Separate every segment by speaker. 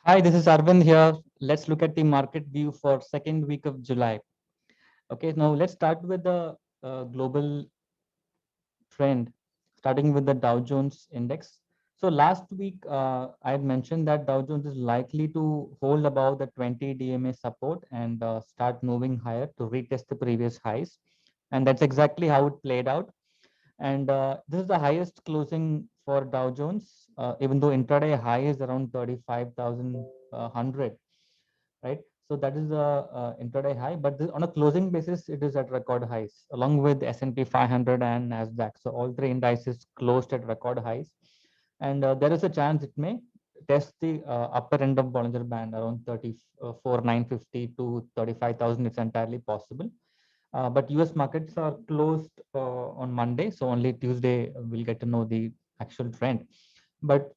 Speaker 1: Hi, this is Arvind here. Let's look at the market view for second week of July. Okay, now let's start with the global trend, starting with the Dow Jones index. So last week, I had mentioned that Dow Jones is likely to hold above the 20 DMA support and start moving higher to retest the previous highs. And that's exactly how it played out. And this is the highest closing for Dow Jones, even though intraday high is around 35,100, right? So that is the intraday high, but on a closing basis, it is at record highs along with S&P 500 and Nasdaq. So all three indices closed at record highs, and there is a chance it may test the upper end of Bollinger Band around 34,950 to 35,000. It's entirely possible. But US markets are closed on Monday, so only Tuesday we'll get to know the actual trend. But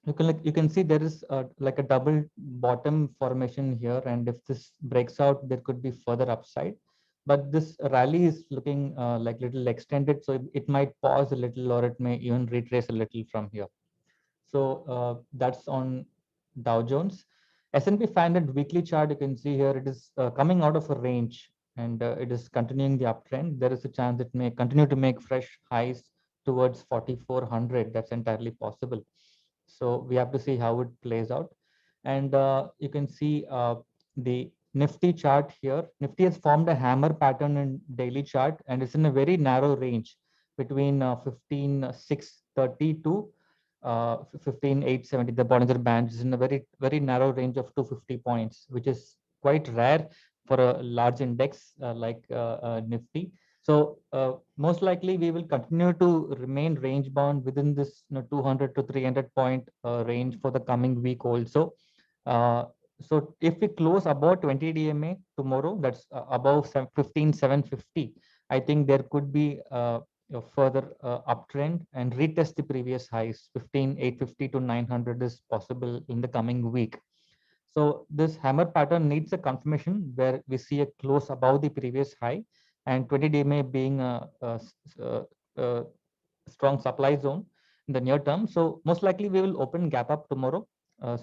Speaker 1: you can see there is like a double bottom formation here, and if this breaks out, there could be further upside. But this rally is looking like little extended, so it might pause a little, or it may even retrace a little from here. So that's on Dow Jones. S&P 500 weekly chart, you can see here, it is coming out of a range, and it is continuing the uptrend. There is a chance it may continue to make fresh highs towards 4,400. That's entirely possible. So we have to see how it plays out. And you can see the Nifty chart here. Nifty has formed a hammer pattern in daily chart, and it's in a very narrow range between 15,630 to 15,870. The Bollinger Band is in a very narrow range of 250 points, which is quite rare for a large index like Nifty. So most likely we will continue to remain range bound within this 200 to 300 point range for the coming week also. Uh, so if we close above 20 DMA tomorrow, that's above 15,750, I think there could be a further uptrend and retest the previous highs. 15,850 to 900 is possible in the coming week. So this hammer pattern needs a confirmation where we see a close above the previous high, and 20 DMA being a strong supply zone in the near term. So most likely we will open gap up tomorrow,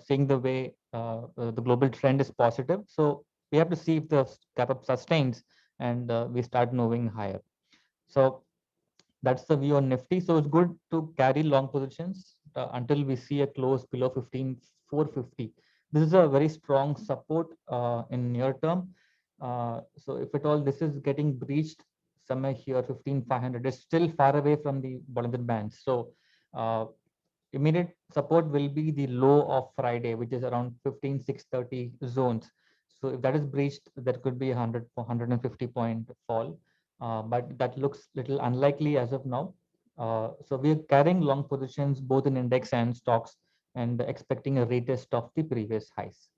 Speaker 1: seeing the way the global trend is positive. So we have to see if the gap up sustains and we start moving higher. So that's the view on Nifty. So it's good to carry long positions until we see a close below 15,450. This is a very strong support in near term. So if at all this is getting breached somewhere here, 15,500 is still far away from the Bollinger Band. So uh, immediate support will be the low of Friday, which is around 15,630 zones. So if that is breached, there could be 150 point fall, but that looks little unlikely as of now. So we are carrying long positions both in index and stocks, and expecting a retest of the previous highs.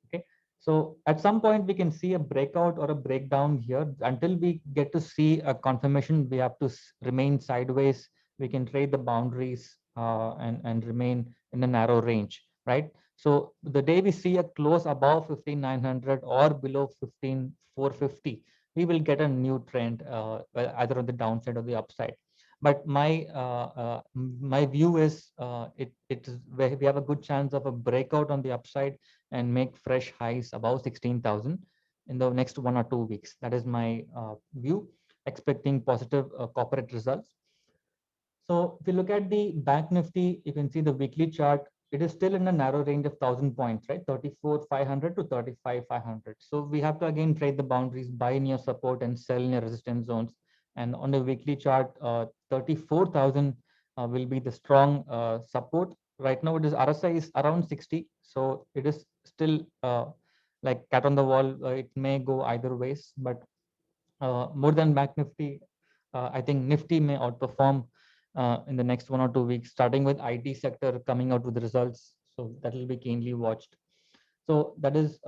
Speaker 1: Okay, so at some point we can see a breakout or a breakdown here. Until we get to see a confirmation, we have to remain sideways. We can trade the boundaries and remain in a narrow range, right? So the day we see a close above 15,900 or below 15,450, we will get a new trend, well, either on the downside or the upside. But my view is we have a good chance of a breakout on the upside and make fresh highs above 16,000 in the next 1 or 2 weeks. That is my view, expecting positive corporate results. So if you look at the Bank Nifty, you can see the weekly chart. It is still in a narrow range of 1,000 points, right? 34,500 to 35,500. So we have to again trade the boundaries, buy near support and sell near resistance zones. And on the weekly chart, 34,000 will be the strong support. Right now, it is RSI is around 60. So it is still like cat on the wall. It may go either ways, but more than Bank Nifty, I think Nifty may outperform in the next 1 or 2 weeks, starting with IT sector coming out with the results. So that will be keenly watched. So that is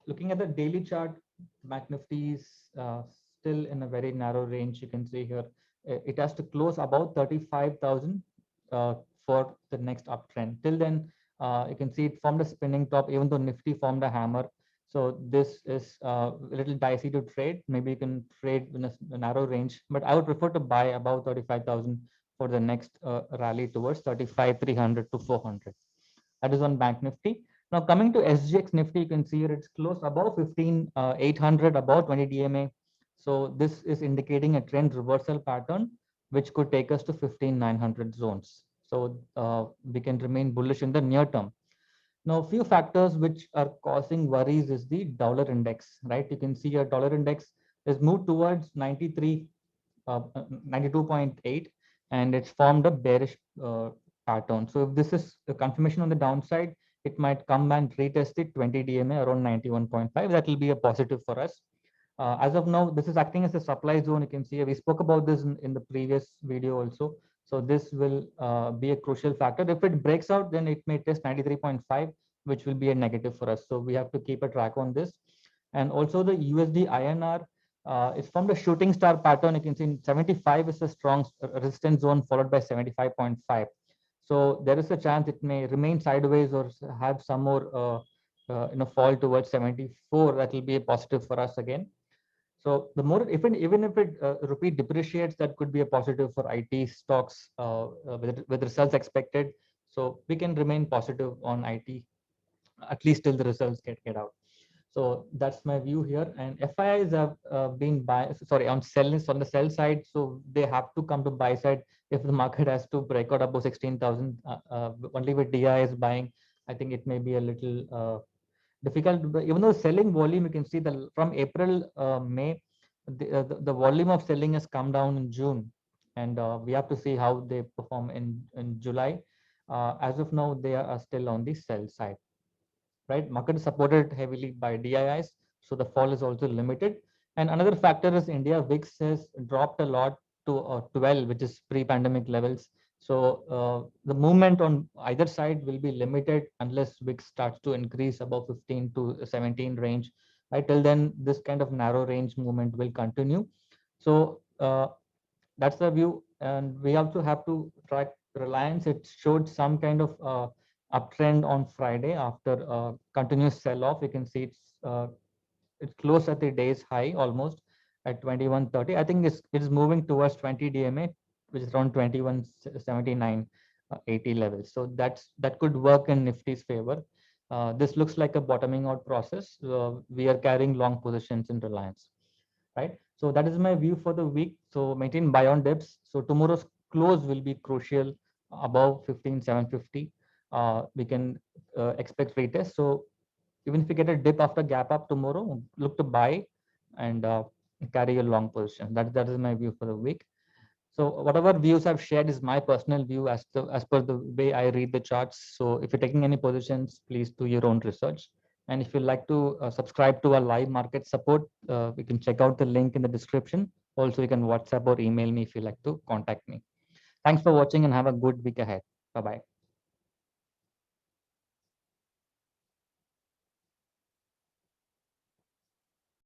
Speaker 1: looking at the daily chart. Bank Nifty is still in a very narrow range. You can see here it has to close about 35,000 uh, for the next uptrend. Till then, you can see it formed a spinning top, even though Nifty formed a hammer. So this is a little dicey to trade. Maybe you can trade in a narrow range, but I would prefer to buy about 35,000 for the next rally towards 35,300 to 400. That is on Bank Nifty. Now coming to SGX Nifty, you can see here it's close above 15,800, above 20 DMA. So this is indicating a trend reversal pattern, which could take us to 15,900 zones. So we can remain bullish in the near term. Now, a few factors which are causing worries is the dollar index, right? You can see your dollar index is moved towards 93, 92.8, and it's formed a bearish pattern. So if this is a confirmation on the downside, it might come and retest the 20 DMA around 91.5. That will be a positive for us. As of now, this is acting as a supply zone. You can see we spoke about this in the previous video also. So this will be a crucial factor. If it breaks out, then it may test 93.5, which will be a negative for us. So we have to keep a track on this. And also the USD INR is from the shooting star pattern. You can see 75 is a strong resistance zone followed by 75.5. So there is a chance it may remain sideways or have some more fall towards 74. That will be a positive for us again. So the more, even if it rupee depreciates, that could be a positive for IT stocks with results expected. So we can remain positive on IT at least till the results get out. So that's my view here. And FIIs have been on the sell side. So they have to come to buy side if the market has to break out above 16,000. Only with DIs buying, I think it may be a little difficult. But even though selling volume, you can see that from April, May, the volume of selling has come down in June, and we have to see how they perform in July. As of now, they are still on the sell side, right? Market is supported heavily by DIIs, so the fall is also limited. And another factor is India VIX has dropped a lot to 12, which is pre-pandemic levels. So the movement on either side will be limited unless VIX starts to increase above 15 to 17 range. Right, till then, this kind of narrow range movement will continue. So that's the view, and we also have to track Reliance. It showed some kind of uptrend on Friday after a continuous sell-off. You can see it's close at the day's high almost at 2130. I think it's moving towards 20 DMA, which is around 2179, 80 levels. So that could work in Nifty's favor. This looks like a bottoming out process. We are carrying long positions in Reliance, right? So that is my view for the week. So maintain buy on dips. So tomorrow's close will be crucial above 15,750. We can expect retest. So even if you get a dip after gap up tomorrow, look to buy and carry a long position. That is my view for the week. So whatever views I've shared is my personal view as per the way I read the charts. So if you're taking any positions, please do your own research. And if you'd like to subscribe to our live market support, you can check out the link in the description. Also, you can WhatsApp or email me if you'd like to contact me. Thanks for watching and have a good week ahead. Bye-bye.